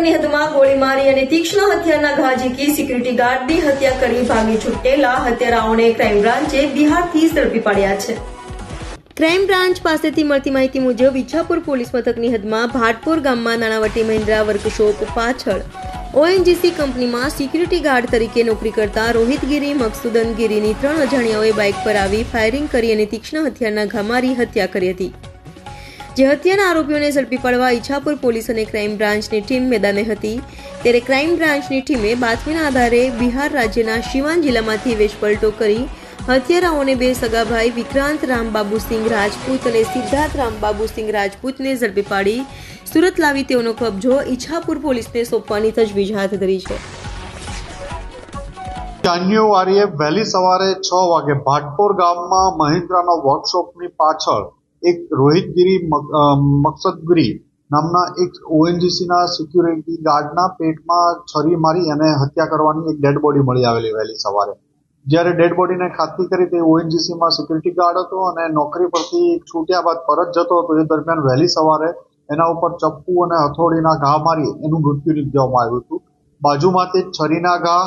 પતંગની હદમાં ગોળી મારી અને તીક્ષ્ણ હથિયારના ઘા ઝીકી સિક્યુરિટી ગાર્ડની હત્યા કરી ભાગી છૂટેલા હત્યારાઓને ક્રાઇમ બ્રાન્ચે બિહારથી ઝડપી પાડ્યા છે। ક્રાઇમ બ્રાન્ચ પાસેથી મળતી માહિતી મુજબ ઈચ્છાપુર પોલીસ મથકની હદમાં ભાટપુર ગામમાં નાણાવટી મહિન્દ્રા વર્કશોપ પાછળ ONGC કંપનીમાં સિક્યુરિટી ગાર્ડ તરીકે નોકરી કરતા રોહિતગીરી મકસુદનગીરીની 3 અજાણ્યાઓએ બાઇક પર આવી ફાયરિંગ કરી અને તીક્ષ્ણ હથિયારના ઘા મારી હત્યા કરી હતી। જે હત્યાના આરોપીઓને ઝડપી પાડવા ઈચ્છાપુર પોલીસ અને ક્રાઇમ બ્રાન્ચની ટીમ મેદાને હતી, ત્યારે ક્રાઇમ બ્રાન્ચની ટીમે બાતમીના આધારે બિહાર રાજ્યના સિવાન જિલ્લામાંથી વેશપલટો કરી હત્યારાઓને 2 સગા ભાઈ વિક્રાંત રામબાબુસિંહ રાજપૂત અને સિદ્ધાર્થ રામબાબુસિંહ રાજપૂતને ઝડપી પાડી સુરત લાવી તેઓનો કબજો ઈચ્છાપુર પોલીસને સોંપવાની તજવીજ હાથ ધરી છે। જાન્યુઆરીએ વહેલી સવારે 6 વાગે ભાટપુર ગામમાં મહિન્દ્રાના વર્કશોપની પાછળ એક રોહિતગીરી મકસદગીરી નામના એક ONGCના સિક્યુરિટી ગાર્ડના પેટમાં છરી મારી અને હત્યા કરવાની એક ડેડ બોડી મળી આવેલી વહેલી સવારે। જ્યારે ડેડ બોડીને ખાતરી કરી તે ONGCમાં સિક્યુરિટી ગાર્ડ હતો અને નોકરી પરથી છૂટ્યા બાદ પરત જતો હતો। એ દરમિયાન વહેલી સવારે એના ઉપર ચપ્પુ અને હથોડીના ઘા મારી એનું મૃત્યુ નિપજાવવામાં આવ્યું હતું। બાજુમાંથી છરીના ઘા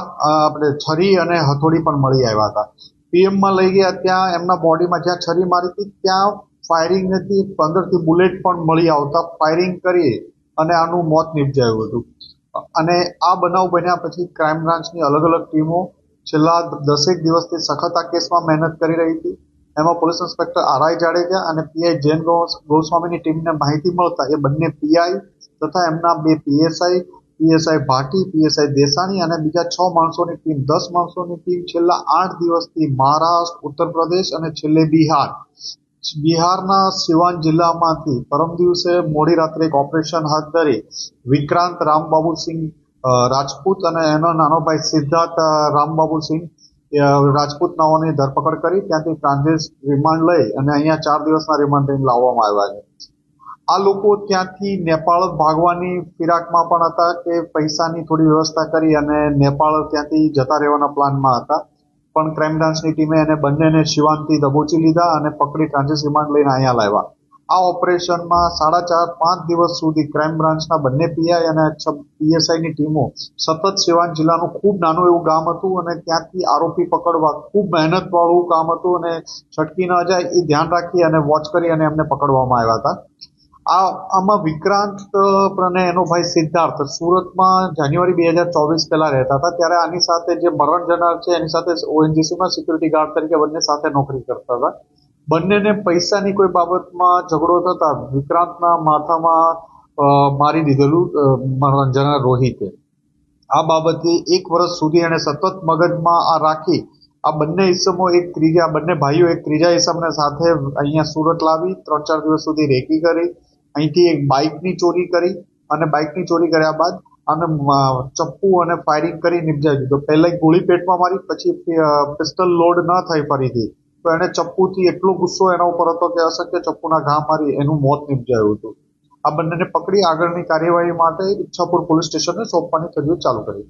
છરી અને હથોડી પણ મળી આવ્યા હતા। પીએમમાં લઈ ગયા, ત્યાં એમના બોડીમાં જ્યાં છરી મારી હતી ત્યાં ફાયરિંગ નથી, 15થી બુલેટ પણ મળી આવતા ફાયરિંગ કરી અને આનું મોત નિપજાયું હતું। અને આ બનાવ બન્યા પછી ક્રાઇમ બ્રાન્ચની અલગ અલગ ટીમો છેલ્લા 10 દિવસથી સખત આ કેસમાં મહેનત કરી રહી હતી। એમાં પોલીસ ઇન્સ્પેક્ટર RI જાડેજા અને PI જૈન ગોસ્વામીની ટીમને માહિતી મળતા એ બંને PI તથા એમના 2 PSI ભાટી, PSI દેસાણી અને બીજા 6 માણસોની ટીમ, 10 માણસોની ટીમ છેલ્લા 8 દિવસથી મહારાષ્ટ્ર, ઉત્તર પ્રદેશ અને છેલ્લે બિહારના સિવાન જિલ્લામાંથી પરમ દિવસે મોડી રાત્રે એક ઓપરેશન હાથ ધરી વિક્રાંત રામબાબુસિંહ રાજપૂત અને એનો નાનો ભાઈ સિદ્ધાર્થ રામબાબુસિંહ રાજપૂત નાઓની ધરપકડ કરી ત્યાંથી ટ્રાન્ઝિટ રિમાન્ડ લઈ અને અહીંયા 4 દિવસના રિમાન્ડ લઈને લાવવામાં આવ્યા છે। આ લોકો ત્યાંથી નેપાળ ભાગવાની ફિરાકમાં પણ હતા કે પૈસાની થોડી વ્યવસ્થા કરી અને નેપાળ ત્યાંથી જતા રહેવાના પ્લાનમાં હતા, પણ ક્રાઇમ બ્રાન્ચની ટીમે એને બંનેને શિવાનથી દબોચી લીધા અને પકડી ટ્રાન્ઝિટ રિમાન્ડ લઈને અહીંયા લાવ્યા। આ ઓપરેશનમાં 4.5-5 દિવસ સુધી ક્રાઇમ બ્રાન્ચના બંને PI અને PSIની ટીમો સતત સિવાન જિલ્લાનું ખૂબ નાનું એવું ગામ હતું અને ત્યાંથી આરોપી પકડવા ખૂબ મહેનતવાળું કામ હતું અને છટકી ન જાય એ ધ્યાન રાખી અને વોચ કરી અને એમને પકડવામાં આવ્યા હતા। આમાં વિક્રાંત અને એનો ભાઈ સિદ્ધાર્થ સુરતમાં જાન્યુઆરી 2024 પહેલા રહેતા હતા, ત્યારે આની સાથે જે મરણ જનાર છે એની સાથે ONGCમાં સિક્યુરિટી ગાર્ડ તરીકે બંને સાથે નોકરી કરતા હતા। બંનેને પૈસાની કોઈ બાબતમાં ઝઘડો થતા વિક્રાંતના માથામાં મારી દીધેલું મરણ જનાર રોહિતે। આ બાબતે 1 વર્ષ સુધી એને સતત મગજમાં આ રાખી આ બંને ભાઈઓ એક ત્રીજા ઈસમને સાથે અહીંયા સુરત લાવી 3-4 દિવસ સુધી રેકી કરી, અહીંથી એક બાઇકની ચોરી કરી અને બાઇકની ચોરી કર્યા બાદ અને ચપ્પુ અને ફાયરિંગ કરી નિપજાવી દીધો। પહેલા એક ગોળી પેટમાં મારી, પછી પિસ્તલ લોડ ન થઈ ફરીથી તો એને ચપ્પુથી એટલો ગુસ્સો એના ઉપર હતો કે અશક્ય ચપ્પુના ઘા મારી એનું મોત નિપજાયું હતું। આ બંનેને પકડી આગળની કાર્યવાહી માટે ઈચ્છાપુર પોલીસ સ્ટેશનને સોંપવાની તજવીજ ચાલુ કરી।